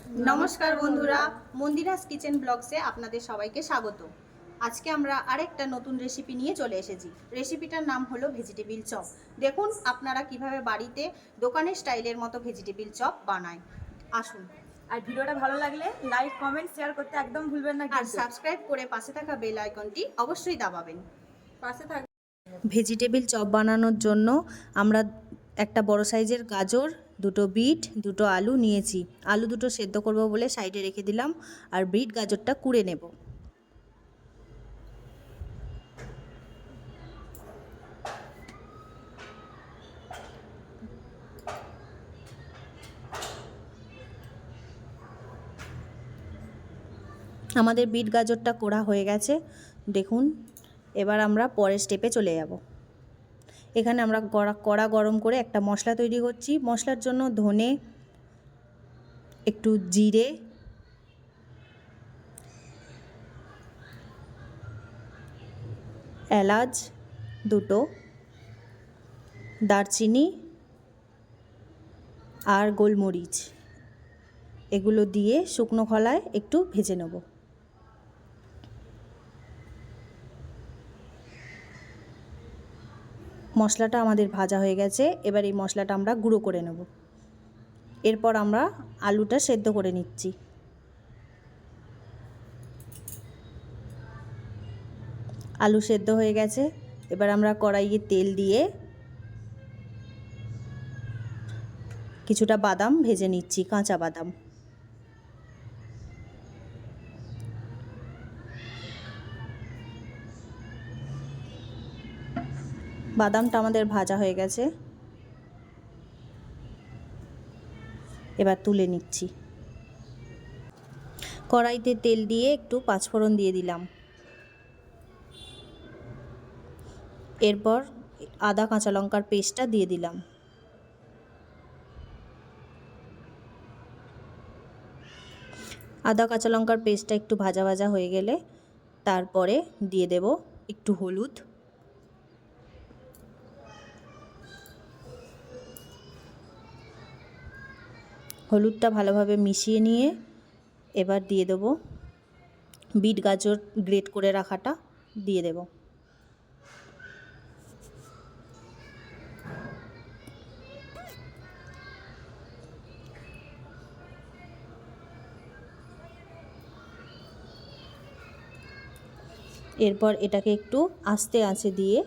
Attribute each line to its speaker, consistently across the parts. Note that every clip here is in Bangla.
Speaker 1: নমস্কার বন্ধুরা, মন্দিরাস কিচেন ব্লগসে আপনাদের সবাইকে স্বাগত। আজকে আমরা আরেকটা নতুন রেসিপি নিয়ে চলে এসেছি। রেসিপিটার নাম হলো ভেজিটেবিল চপ। দেখুন আপনারা কিভাবে বাড়িতে দোকানের স্টাইলের মতো ভেজিটেবিল চপ বানায়। আসুন।
Speaker 2: আর ভিডিওটা ভালো লাগলে লাইক কমেন্ট শেয়ার করতে একদম ভুলবেন না,
Speaker 1: আর সাবস্ক্রাইব করে পাশে থাকা বেল আইকনটি অবশ্যই দাবাবেন।
Speaker 2: পাশে থাক।
Speaker 1: ভেজিটেবিল চপ বানানোর জন্য আমরা একটা বড় সাইজের গাজর, দুটো বিট, দুটো আলু নিয়েছি। আলু দুটো সেদ্ধ করব বলে সাইডে রেখে দিলাম, আর বিট গাজরটা কুড়ে নেব। আমাদের বিট গাজরটা কোড়া হয়ে গেছে দেখুন। এবার আমরা পরের স্টেপে চলে যাব। এখানে আমরা কড়া গরম করে একটা মশলা তৈরি করছি। মশলার জন্য ধনে, একটু জিরে, এলাচ দুটো, দারচিনি আর গোলমরিচ, এগুলো দিয়ে শুকনো খোলায় একটু ভেজে নেব। মশলাটা আমাদের ভাজা হয়ে গেছে। এবার এই মশলাটা আমরা গুঁড়ো করে নেব। এরপর আমরা আলুটা সেদ্ধ করে নিচ্ছি। আলু সেদ্ধ হয়ে গেছে। এবার আমরা কড়াইয়ে তেল দিয়ে কিছুটা বাদাম ভেজে নিচ্ছি, কাঁচা বাদাম। বাদামটা আমাদের ভাজা হয়ে গেছে। এবার তুলে নিচ্ছি। কড়াইতে তেল দিয়ে একটু পাঁচফোড়ন দিয়ে দিলাম। এরপর আদা কাঁচা লঙ্কার পেস্টটা দিয়ে দিলাম। আদা কাঁচা লঙ্কার পেস্টটা একটু ভাজা ভাজা হয়ে গেলে তারপরে দিয়ে দেব একটু হলুদ, হলুদটা ভালোভাবে মিশিয়ে নিয়ে এবার দিয়ে দেব বিট গাজর গ্রেট করে রাখাটা দিয়ে দেব। এরপর এটাকে একটু আস্তে আঁচে দিয়ে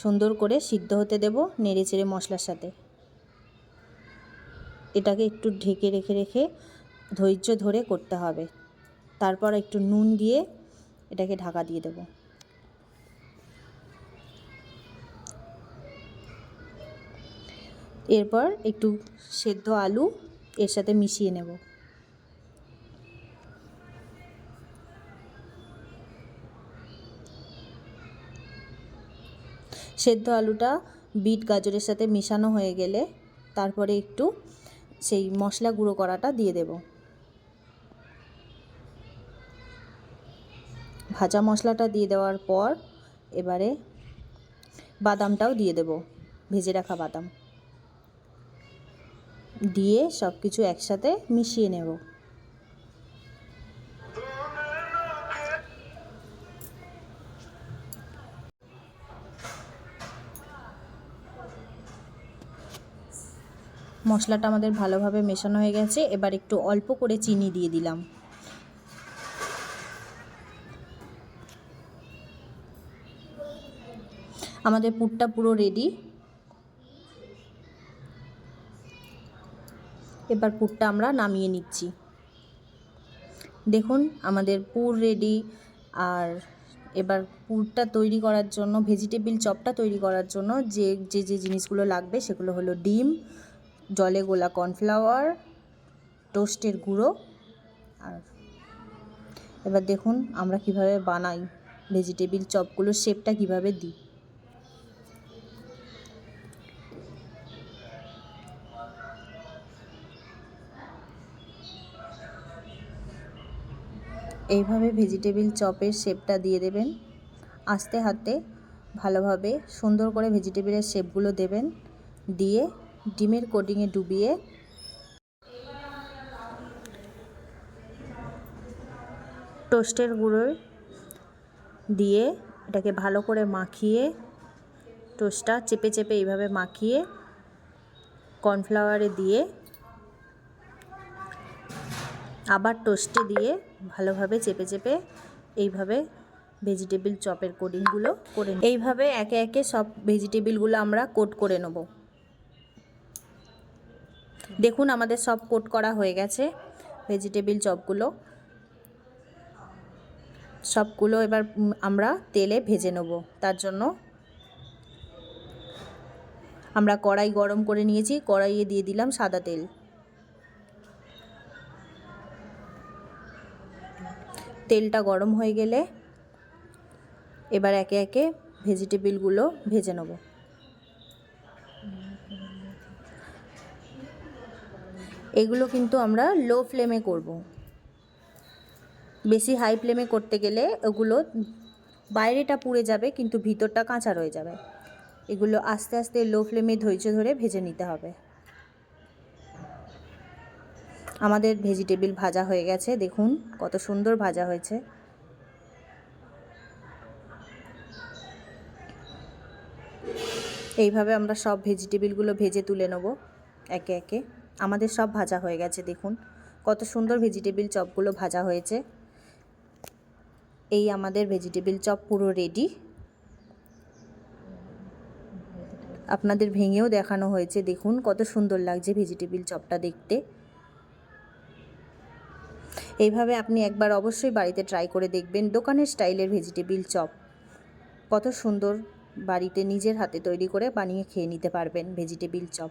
Speaker 1: সুন্দর করে সিদ্ধ হতে দেব নেড়ে চেড়ে মশলার সাথে। এটাকে একটু ঢেকে রেখে ধৈর্য ধরে করতে হবে। তারপর একটু নুন দিয়ে এটাকে ঢাকা দিয়ে দেব। এরপর একটু সেদ্ধ আলু এর সাথে মিশিয়ে নেব। সেদ্ধ আলুটা বিট গাজরের সাথে মেশানো হয়ে গেলে তারপরে একটু সেই মশলা গুঁড়ো করাটা দিয়ে দেব। ভাজা মশলাটা দিয়ে দেওয়ার পর এবারে বাদামটাও দিয়ে দেব, ভেজে রাখা বাদাম দিয়ে সব কিছু একসাথে মিশিয়ে নেব। মশলাটা আমাদের ভালোভাবে মেশানো হয়ে গেছে। এবার একটু অল্প করে চিনি দিয়ে দিলাম। আমাদের পুরটা পুরো রেডি। এবার পুরটা আমরা নামিয়ে নিচ্ছি। দেখুন আমাদের পুর রেডি। আর এবার পুরটা তৈরি করার জন্য, ভেজিটেবিল চপটা তৈরি করার জন্য যে জিনিসগুলো লাগবে সেগুলো হলো ডিম, জলে গোলা কর্নফ্লাওয়ার, টোস্টের গুঁড়ো। আর এবার দেখুন আমরা কিভাবে বানাই, ভেজিটেবিল চপগুলোর শেপটা কিভাবে দিই। এইভাবে ভেজিটেবিল চপের শেপটা দিয়ে দেবেন। আস্তে হাতে ভালোভাবে সুন্দর করে ভেজিটেবিলের শেপগুলো দেবেন। দিয়ে ডিমের কোটিংয়ে ডুবিয়ে টোস্টের গুঁড়ো দিয়ে এটাকে ভালো করে মাখিয়ে, টোস্টটা চেপে চেপে এইভাবে মাখিয়ে কর্নফ্লাওয়ারে দিয়ে আবার টোস্টে দিয়ে ভালোভাবে চেপে চেপে এইভাবে ভেজিটেবিল চপের কোটিংগুলো করে এইভাবে একে একে সব ভেজিটেবিলগুলো আমরা কোট করে নেব। দেখুন আমাদের সব কোট করা হয়ে গেছে ভেজিটেবিল চপগুলো। সবগুলো এবার আমরা তেলে ভেজে নেব। তার জন্য আমরা কড়াই গরম করে নিয়েছি, কড়াইয়ে দিয়ে দিলাম সাদা তেল। তেলটা গরম হয়ে গেলে এবার একে একে ভেজিটেবিলগুলো ভেজে নেব। এগুলো কিন্তু আমরা লো ফ্লেমে করব, বেশি হাই ফ্লেমে করতে গেলে ওগুলো বাইরেটা পুড়ে যাবে কিন্তু ভিতরটা কাঁচা রয়ে যাবে। এগুলো আস্তে আস্তে লো ফ্লেমে ধৈর্য ধরে ভেজে নিতে হবে। আমাদের ভেজিটেবিল ভাজা হয়ে গেছে, দেখুন কত সুন্দর ভাজা হয়েছে। এইভাবে আমরা সব ভেজিটেবিলগুলো ভেজে তুলে নেব একে একে। আমাদের সব ভাজা হয়ে গেছে, দেখুন কত সুন্দর ভেজিটেবিল চপগুলো ভাজা হয়েছে। এই আমাদের ভেজিটেবিল চপ পুরো রেডি। আপনাদের ভেঙেও দেখানো হয়েছে, দেখুন কত সুন্দর লাগছে ভেজিটেবিল চপটা দেখতে। এইভাবে আপনি একবার অবশ্যই বাড়িতে ট্রাই করে দেখবেন। দোকানের স্টাইলের ভেজিটেবিল চপ কত সুন্দর, বাড়িতে নিজের হাতে তৈরি করে বানিয়ে খেয়ে নিতে পারবেন ভেজিটেবিল চপ।